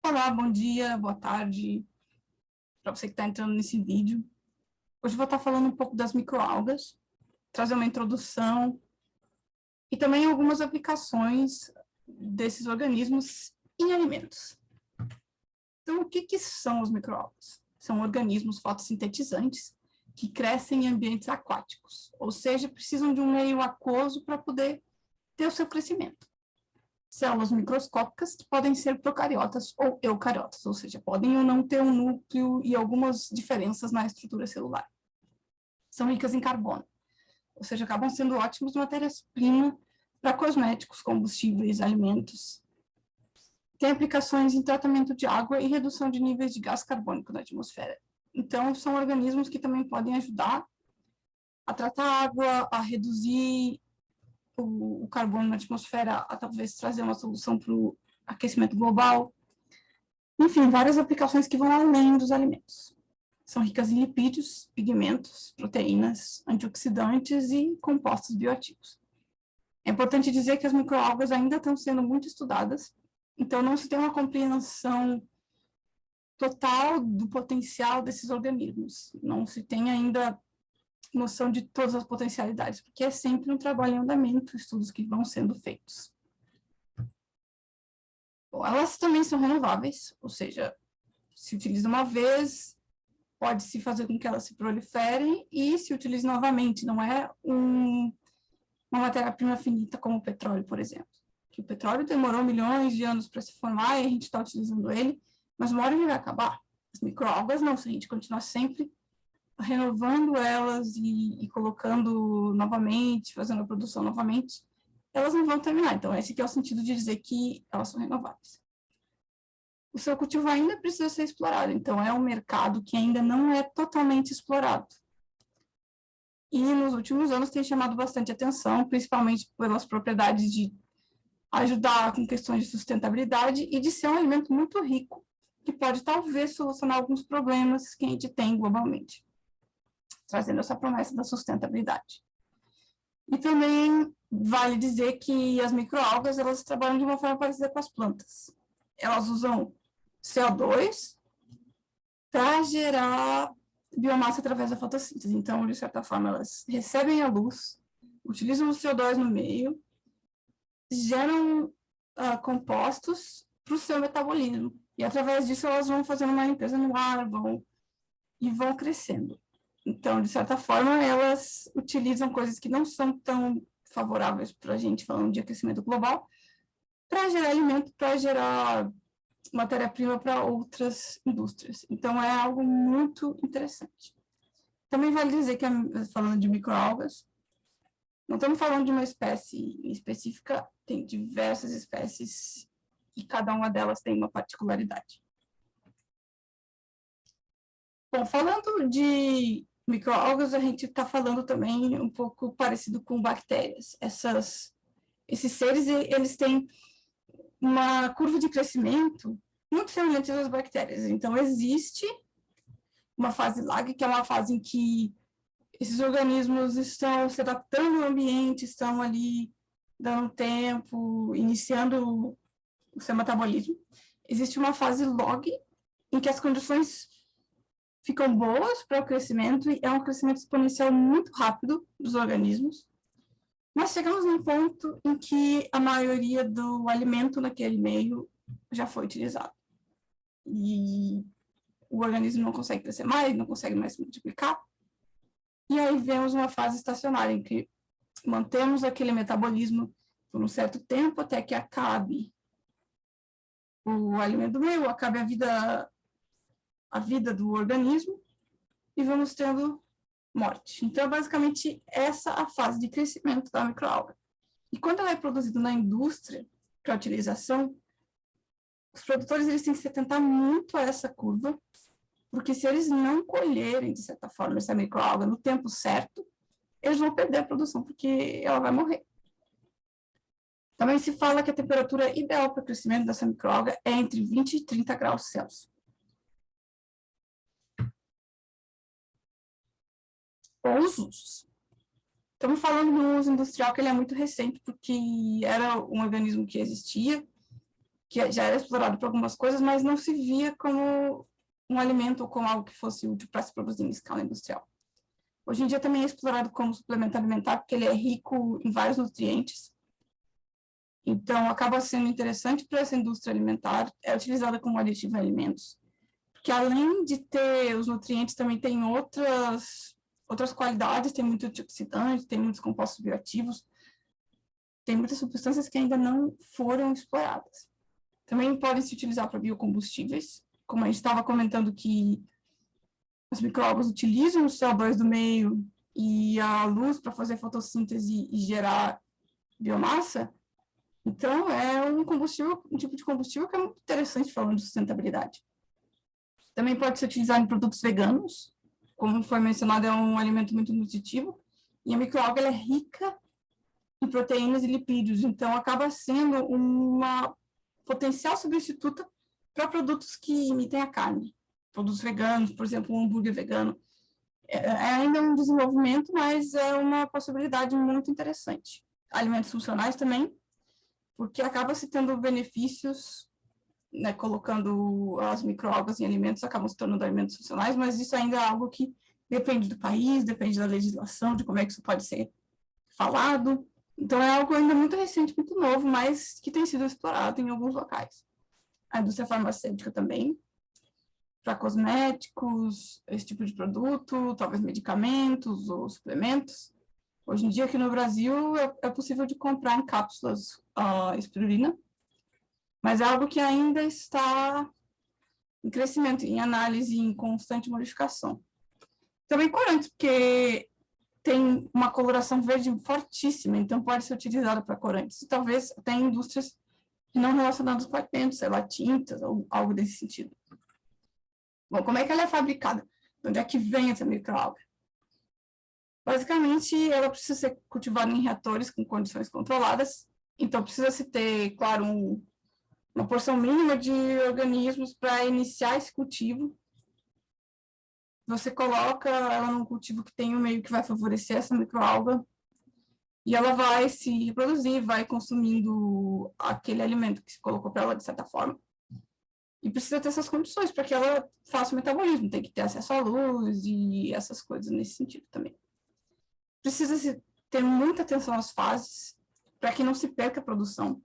Olá, bom dia, boa tarde para você que está entrando nesse vídeo. Hoje eu vou estar falando um pouco das microalgas, trazer uma introdução e também algumas aplicações desses organismos em alimentos. Então, o que são os microalgas? São organismos fotossintetizantes que crescem em ambientes aquáticos, ou seja, precisam de um meio aquoso para poder ter o seu crescimento. Células microscópicas que podem ser procariotas ou eucariotas, ou seja, podem ou não ter um núcleo e algumas diferenças na estrutura celular. São ricas em carbono, ou seja, acabam sendo ótimas matérias-primas para cosméticos, combustíveis, alimentos. Tem aplicações em tratamento de água e redução de níveis de gás carbônico na atmosfera. Então, são organismos que também podem ajudar a tratar a água, a reduzir o carbono na atmosfera, a talvez trazer uma solução para o aquecimento global. Enfim, várias aplicações que vão além dos alimentos. São ricas em lipídios, pigmentos, proteínas, antioxidantes e compostos bioativos. É importante dizer que as microalgas ainda estão sendo muito estudadas, então não se tem uma compreensão total do potencial desses organismos. Não se tem ainda noção de todas as potencialidades, porque é sempre um trabalho em andamento, estudos que vão sendo feitos. Bom, elas também são renováveis, ou seja, se utiliza uma vez, pode-se fazer com que elas se proliferem e se utilize novamente, não é uma matéria-prima finita como o petróleo, por exemplo. Que o petróleo demorou milhões de anos para se formar e a gente está utilizando ele, mas uma hora ele vai acabar. As microalgas não, se a gente continuar sempre renovando elas e colocando novamente, fazendo a produção novamente, elas não vão terminar. Então, esse aqui é o sentido de dizer que elas são renováveis. O seu cultivo ainda precisa ser explorado, então é um mercado que ainda não é totalmente explorado. E nos últimos anos tem chamado bastante atenção, principalmente pelas propriedades de ajudar com questões de sustentabilidade e de ser um alimento muito rico, que pode talvez solucionar alguns problemas que a gente tem globalmente, trazendo essa promessa da sustentabilidade. E também vale dizer que as microalgas, elas trabalham de uma forma parecida com as plantas. Elas usam CO2 para gerar biomassa através da fotossíntese. Então, de certa forma, elas recebem a luz, utilizam o CO2 no meio, geram compostos para o seu metabolismo. E, através disso, elas vão fazendo uma limpeza no ar, vão crescendo. Então, de certa forma, elas utilizam coisas que não são tão favoráveis para a gente, falando de aquecimento global, para gerar alimento, para gerar matéria-prima para outras indústrias. Então, é algo muito interessante. Também vale dizer que, falando de microalgas, não estamos falando de uma espécie específica, tem diversas espécies e cada uma delas tem uma particularidade. Bom, falando de microalgas, a gente está falando também um pouco parecido com bactérias. Esses seres, eles têm uma curva de crescimento muito semelhante às bactérias. Então, existe uma fase lag, que é uma fase em que esses organismos estão se adaptando ao ambiente, estão ali dando tempo, iniciando o seu metabolismo. Existe uma fase log, em que as condições ficam boas para o crescimento, e é um crescimento exponencial muito rápido dos organismos. Mas chegamos num ponto em que a maioria do alimento naquele meio já foi utilizado. E o organismo não consegue crescer mais, não consegue mais se multiplicar. E aí vemos uma fase estacionária, em que mantemos aquele metabolismo por um certo tempo, até que acabe o alimento do meio, acabe a vida do organismo, e vamos tendo morte. Então, é basicamente essa a fase de crescimento da microalga. E quando ela é produzida na indústria para utilização, os produtores eles têm que se atentar muito a essa curva, porque se eles não colherem, de certa forma, essa microalga no tempo certo, eles vão perder a produção, porque ela vai morrer. Também se fala que a temperatura ideal para o crescimento dessa microalga é entre 20 e 30 graus Celsius. Ou os usos. Estamos falando de um uso industrial que ele é muito recente, porque era um organismo que existia, que já era explorado para algumas coisas, mas não se via como um alimento ou como algo que fosse útil para se produzir em escala industrial. Hoje em dia também é explorado como suplemento alimentar, porque ele é rico em vários nutrientes. Então, acaba sendo interessante para essa indústria alimentar, é utilizada como aditivo em alimentos, porque além de ter os nutrientes, também tem outras qualidades, tem muito antioxidante, tem muitos compostos bioativos, tem muitas substâncias que ainda não foram exploradas. Também podem se utilizar para biocombustíveis, como a gente estava comentando que as micro-algas utilizam os CO2 do meio e a luz para fazer fotossíntese e gerar biomassa. Então, é um combustível, um tipo de combustível que é muito interessante falando de sustentabilidade. Também pode ser utilizado em produtos veganos, como foi mencionado, é um alimento muito nutritivo, e a micro-alga é rica em proteínas e lipídios, então acaba sendo uma potencial substituta para produtos que imitem a carne. Produtos veganos, por exemplo, um hambúrguer vegano. É ainda um desenvolvimento, mas é uma possibilidade muito interessante. Alimentos funcionais também, porque acaba se tendo benefícios, né, colocando as micro-algas em alimentos, acabam se tornando alimentos funcionais, mas isso ainda é algo que depende do país, depende da legislação, de como é que isso pode ser falado. Então, é algo ainda muito recente, muito novo, mas que tem sido explorado em alguns locais. A indústria farmacêutica também, para cosméticos, esse tipo de produto, talvez medicamentos ou suplementos. Hoje em dia, aqui no Brasil, é possível de comprar em cápsulas espirulina, mas é algo que ainda está em crescimento, em análise, em constante modificação. Também corantes, porque tem uma coloração verde fortíssima, então pode ser utilizada para corantes. E talvez até em indústrias não relacionadas com alimentos, sei lá, tintas ou algo desse sentido. Bom, como é que ela é fabricada? De onde é que vem essa microalga? Basicamente, ela precisa ser cultivada em reatores com condições controladas, então precisa-se ter, claro, uma porção mínima de organismos para iniciar esse cultivo. Você coloca ela num cultivo que tem um meio que vai favorecer essa microalga, e ela vai se reproduzir, vai consumindo aquele alimento que se colocou para ela, de certa forma. E precisa ter essas condições para que ela faça o metabolismo, tem que ter acesso à luz e essas coisas nesse sentido também. Precisa ter muita atenção às fases para que não se perca a produção.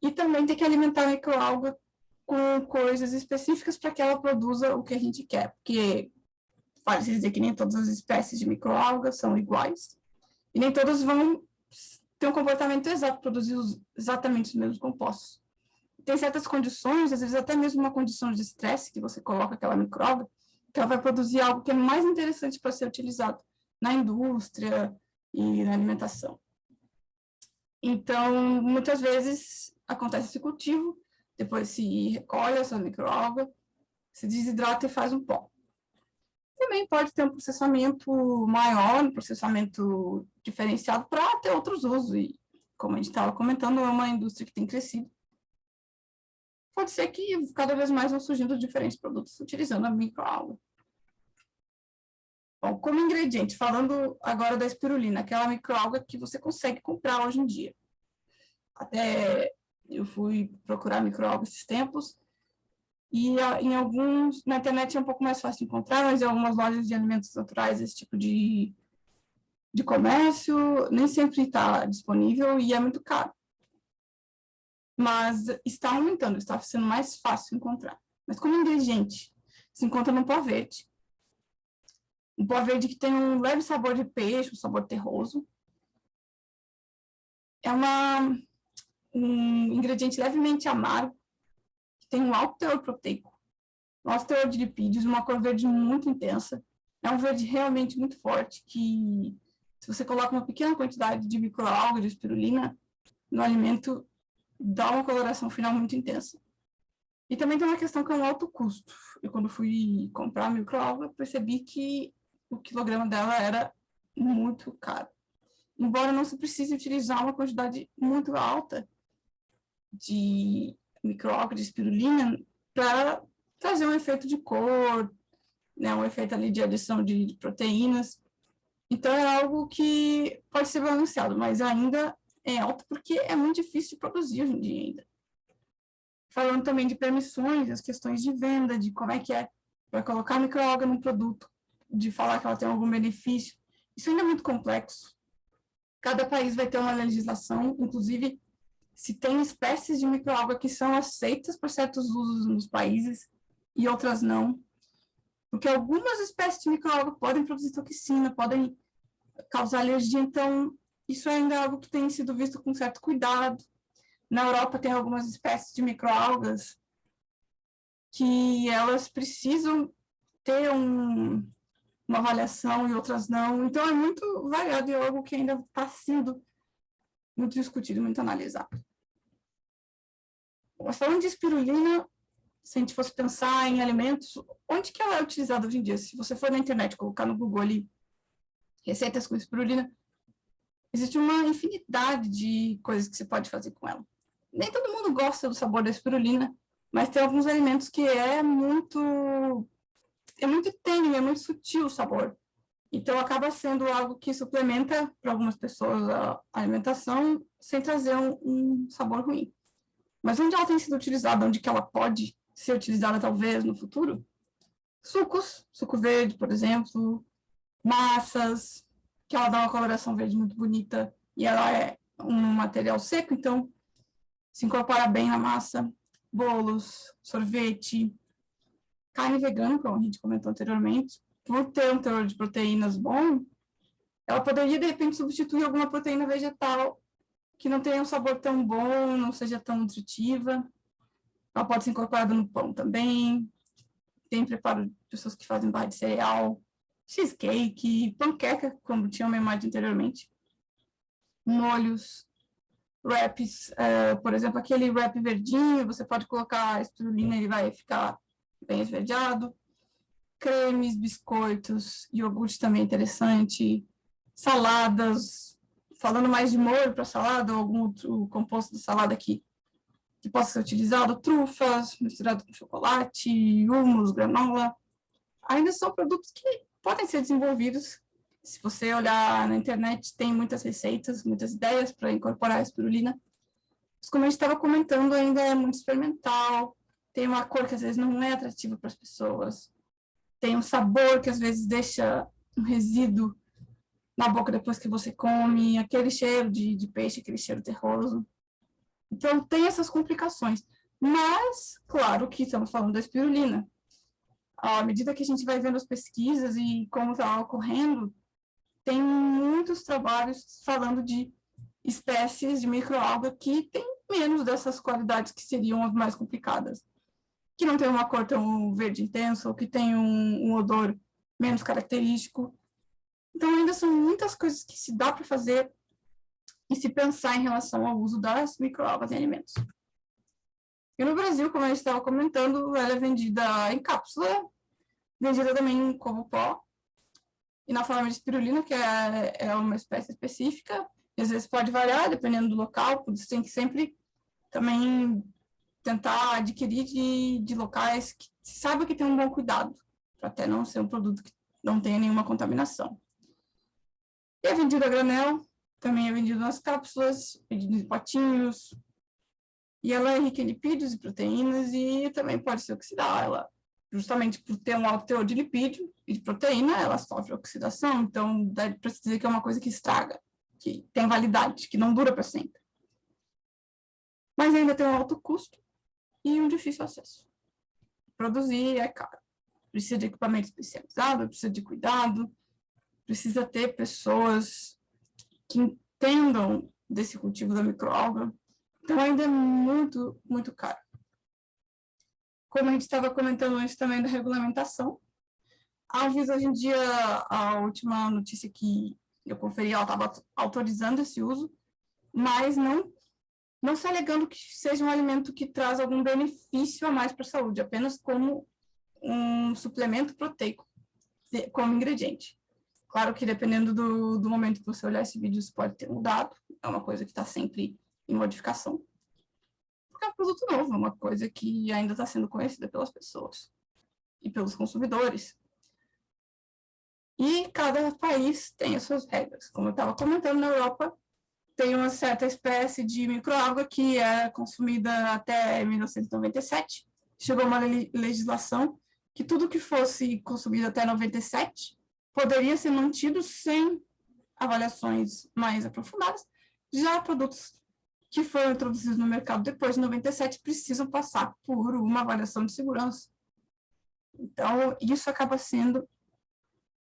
E também tem que alimentar a microalga com coisas específicas para que ela produza o que a gente quer, porque vale dizer que nem todas as espécies de microalgas são iguais, e nem todas vão ter um comportamento exato, produzir exatamente os mesmos compostos. Tem certas condições, às vezes até mesmo uma condição de estresse, que você coloca aquela microalga, que ela vai produzir algo que é mais interessante para ser utilizado na indústria e na alimentação. Então, muitas vezes acontece esse cultivo, depois se recolhe essa microalga, se desidrata e faz um pó. Também pode ter um processamento maior, um processamento diferenciado para ter outros usos. E, como a gente estava comentando, é uma indústria que tem crescido. Pode ser que cada vez mais vão surgindo diferentes produtos utilizando a microalga. Bom, como ingrediente, falando agora da espirulina, aquela microalga que você consegue comprar hoje em dia. Até eu fui procurar microalga esses tempos, e em alguns, na internet é um pouco mais fácil de encontrar, mas em algumas lojas de alimentos naturais, esse tipo de comércio nem sempre está disponível e é muito caro. Mas está aumentando, está sendo mais fácil encontrar. Mas como ingrediente, se encontra no pó verde. Um pó verde que tem um leve sabor de peixe, um sabor terroso. É um ingrediente levemente amargo, que tem um alto teor proteico, um alto teor de lipídios, uma cor verde muito intensa. É um verde realmente muito forte, que se você coloca uma pequena quantidade de microalga, de espirulina, no alimento, dá uma coloração final muito intensa. E também tem uma questão que é um alto custo. Eu, quando fui comprar a microalga, percebi que o quilograma dela era muito caro. Embora não se precise utilizar uma quantidade muito alta de microalga, de espirulina, para trazer um efeito de cor, né, um efeito ali de adição de proteínas. Então, é algo que pode ser balanceado, mas ainda é alto porque é muito difícil de produzir hoje em dia ainda. Falando também de permissões, as questões de venda, de como é que é para colocar microalga no produto, de falar que ela tem algum benefício. Isso ainda é muito complexo. Cada país vai ter uma legislação, inclusive se tem espécies de microalga que são aceitas para certos usos nos países e outras não. Porque algumas espécies de microalga podem produzir toxina, podem causar alergia, então isso ainda é algo que tem sido visto com certo cuidado. Na Europa tem algumas espécies de microalgas que elas precisam ter uma avaliação e outras não. Então é muito variado e é algo que ainda está sendo muito discutido, muito analisado. Mas falando de espirulina, se a gente fosse pensar em alimentos, onde que ela é utilizada hoje em dia? Se você for na internet, colocar no Google ali, receitas com espirulina, existe uma infinidade de coisas que você pode fazer com ela. Nem todo mundo gosta do sabor da espirulina, mas tem alguns alimentos que é muito tênue, é muito sutil o sabor. Então, acaba sendo algo que suplementa, para algumas pessoas, a alimentação, sem trazer um sabor ruim. Mas onde ela tem sido utilizada, onde que ela pode ser utilizada, talvez, no futuro? Sucos, suco verde, por exemplo, massas, que ela dá uma coloração verde muito bonita, e ela é um material seco, então se incorpora bem na massa. Bolos, sorvete, carne vegana, como a gente comentou anteriormente, por ter um teor de proteínas bom, ela poderia, de repente, substituir alguma proteína vegetal que não tenha um sabor tão bom, não seja tão nutritiva. Ela pode ser incorporada no pão também. Tem preparo de pessoas que fazem barra de cereal, cheesecake, panqueca, como tinha uma imagem anteriormente. Molhos, wraps, por exemplo, aquele wrap verdinho, você pode colocar a espirulina, ele vai ficar bem esverdeado. Cremes, biscoitos, iogurte também interessante, saladas, falando mais de molho para salada, ou algum outro composto de salada que possa ser utilizado, trufas, misturado com chocolate, hummus, granola, ainda são produtos que podem ser desenvolvidos. Se você olhar na internet, tem muitas receitas, muitas ideias para incorporar a espirulina. Mas como a gente estava comentando, ainda é muito experimental, tem uma cor que às vezes não é atrativa para as pessoas, tem um sabor que às vezes deixa um resíduo na boca depois que você come, aquele cheiro de peixe, aquele cheiro terroso. Então, tem essas complicações. Mas, claro que estamos falando da espirulina. À medida que a gente vai vendo as pesquisas e como está ocorrendo, tem muitos trabalhos falando de espécies de microalga que têm menos dessas qualidades que seriam as mais complicadas, que não tem uma cor tão verde intensa, ou que tem um odor menos característico. Então, ainda são muitas coisas que se dá para fazer e se pensar em relação ao uso das microalgas em alimentos. E no Brasil, como a gente estava comentando, ela é vendida em cápsula, vendida também como pó, e na forma de espirulina, que é uma espécie específica, e às vezes pode variar, dependendo do local, por isso tem que sempre também tentar adquirir de locais que saiba que tem um bom cuidado, para até não ser um produto que não tenha nenhuma contaminação. E é vendido a granel, também é vendido nas cápsulas, vendido em potinhos, e ela é rica em lipídios e proteínas, e também pode se oxidar. Ela, justamente por ter um alto teor de lipídio e de proteína, ela sofre oxidação, então dá para se dizer que é uma coisa que estraga, que tem validade, que não dura para sempre. Mas ainda tem um alto custo e um difícil acesso. Produzir é caro. Precisa de equipamento especializado, precisa de cuidado, precisa ter pessoas que entendam desse cultivo da microalga. Então, ainda é muito, muito caro. Como a gente estava comentando antes também da regulamentação, a Anvisa, hoje em dia, a última notícia que eu conferi, ela estava autorizando esse uso, mas não se alegando que seja um alimento que traz algum benefício a mais para a saúde, apenas como um suplemento proteico, como ingrediente. Claro que dependendo do momento que você olhar esse vídeo, isso pode ter mudado, é uma coisa que está sempre em modificação. Porque é um produto novo, é uma coisa que ainda está sendo conhecida pelas pessoas e pelos consumidores. E cada país tem as suas regras. Como eu estava comentando, na Europa tem uma certa espécie de microalga que é consumida até 1997. Chegou uma legislação que tudo que fosse consumido até 97 poderia ser mantido sem avaliações mais aprofundadas. Já produtos que foram introduzidos no mercado depois de 97 precisam passar por uma avaliação de segurança. Então, isso acaba sendo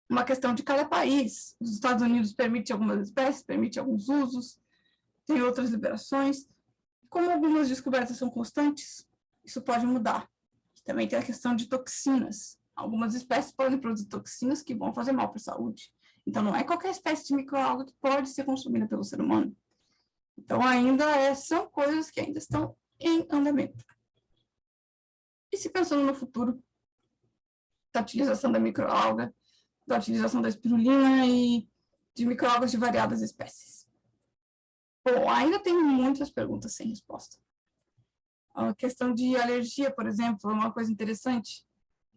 uma questão de cada país. Os Estados Unidos permitem algumas espécies, permite alguns usos, tem outras liberações. Como algumas descobertas são constantes, isso pode mudar. Também tem a questão de toxinas. Algumas espécies podem produzir toxinas que vão fazer mal para a saúde. Então, não é qualquer espécie de microalga que pode ser consumida pelo ser humano. Então, ainda são coisas que ainda estão em andamento. E se pensando no futuro da utilização da microalga, da utilização da espirulina e de microalgas de variadas espécies? Bom, ainda tem muitas perguntas sem resposta. A questão de alergia, por exemplo, é uma coisa interessante,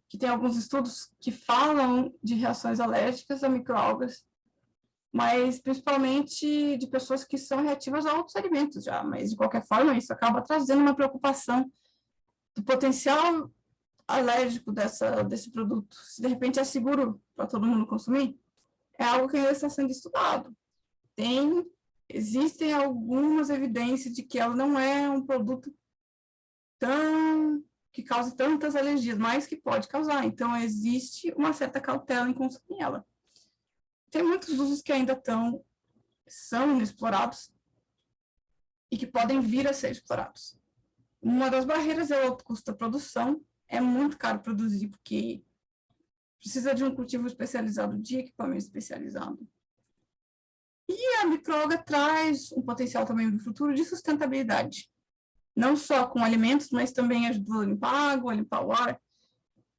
que tem alguns estudos que falam de reações alérgicas a microalgas, mas principalmente de pessoas que são reativas a outros alimentos já, mas de qualquer forma isso acaba trazendo uma preocupação do potencial alérgico desse produto. Se de repente é seguro para todo mundo consumir, é algo que ainda está sendo estudado. Existem algumas evidências de que ela não é um produto que cause tantas alergias, mas que pode causar. Então, existe uma certa cautela em consumir ela. Tem muitos usos que ainda são inexplorados e que podem vir a ser explorados. Uma das barreiras é o alto custo da produção. É muito caro produzir, porque precisa de um cultivo especializado, de equipamento especializado. E a microalga traz um potencial também no futuro de sustentabilidade. Não só com alimentos, mas também ajudando a limpar a água, a limpar o ar,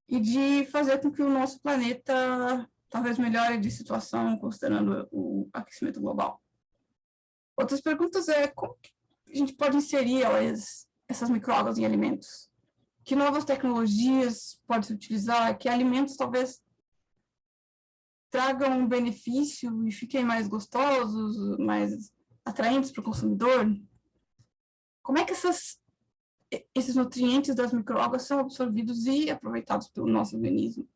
e de fazer com que o nosso planeta talvez melhore de situação, considerando o aquecimento global. Outras perguntas como que a gente pode inserir essas microalgas em alimentos? Que novas tecnologias pode se utilizar? Que alimentos talvez tragam um benefício e fiquem mais gostosos, mais atraentes para o consumidor? Como é que esses nutrientes das microalgas são absorvidos e aproveitados pelo nosso organismo?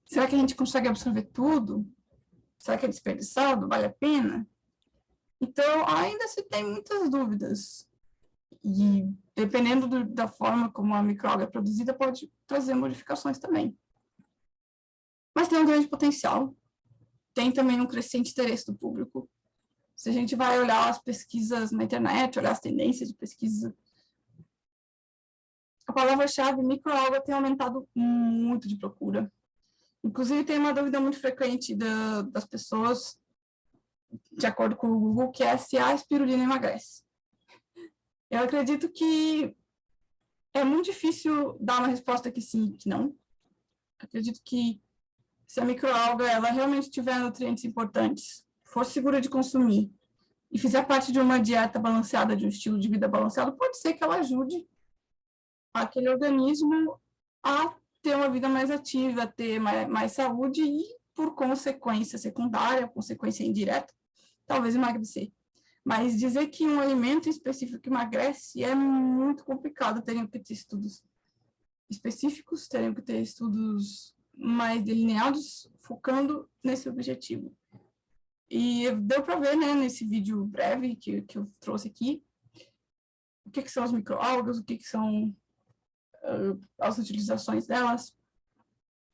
Será que a gente consegue absorver tudo? Será que é desperdiçado? Vale a pena? Então, ainda se tem muitas dúvidas. E, dependendo da forma como a microalga é produzida, pode trazer modificações também. Mas tem um grande potencial. Tem também um crescente interesse do público. Se a gente vai olhar as pesquisas na internet, olhar as tendências de pesquisa, a palavra-chave microalga tem aumentado muito de procura. Inclusive, tem uma dúvida muito frequente das pessoas, de acordo com o Google, que é se a espirulina emagrece. Eu acredito que é muito difícil dar uma resposta que sim e que não. Acredito que se a microalga ela realmente tiver nutrientes importantes, for segura de consumir e fizer parte de uma dieta balanceada, de um estilo de vida balanceado, pode ser que ela ajude aquele organismo a ter uma vida mais ativa, a ter mais saúde e, por consequência secundária, consequência indireta, talvez emagrecer. Mas dizer que um alimento específico emagrece é muito complicado. Teriam que ter estudos específicos, teriam que ter estudos mais delineados, focando nesse objetivo. E deu para ver, né, nesse vídeo breve que eu trouxe aqui, o que são as microalgas, o que são as utilizações delas.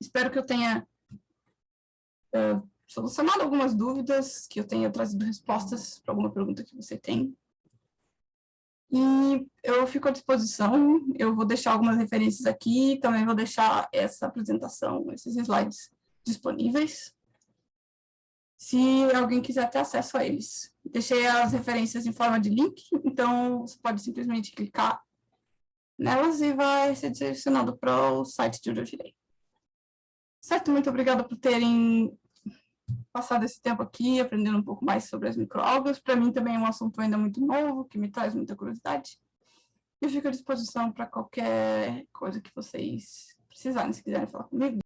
Espero que eu tenha solucionado algumas dúvidas, que eu tenha trazido respostas para alguma pergunta que você tem. E eu fico à disposição, eu vou deixar algumas referências aqui, também vou deixar essa apresentação, esses slides disponíveis, se alguém quiser ter acesso a eles. Deixei as referências em forma de link, então você pode simplesmente clicar nelas e vai ser direcionado para o site de onde eu tirei. Certo? Muito obrigada por terem passado esse tempo aqui, aprendendo um pouco mais sobre as microalgas. Para mim também é um assunto ainda muito novo, que me traz muita curiosidade. Eu fico à disposição para qualquer coisa que vocês precisarem, se quiserem falar comigo.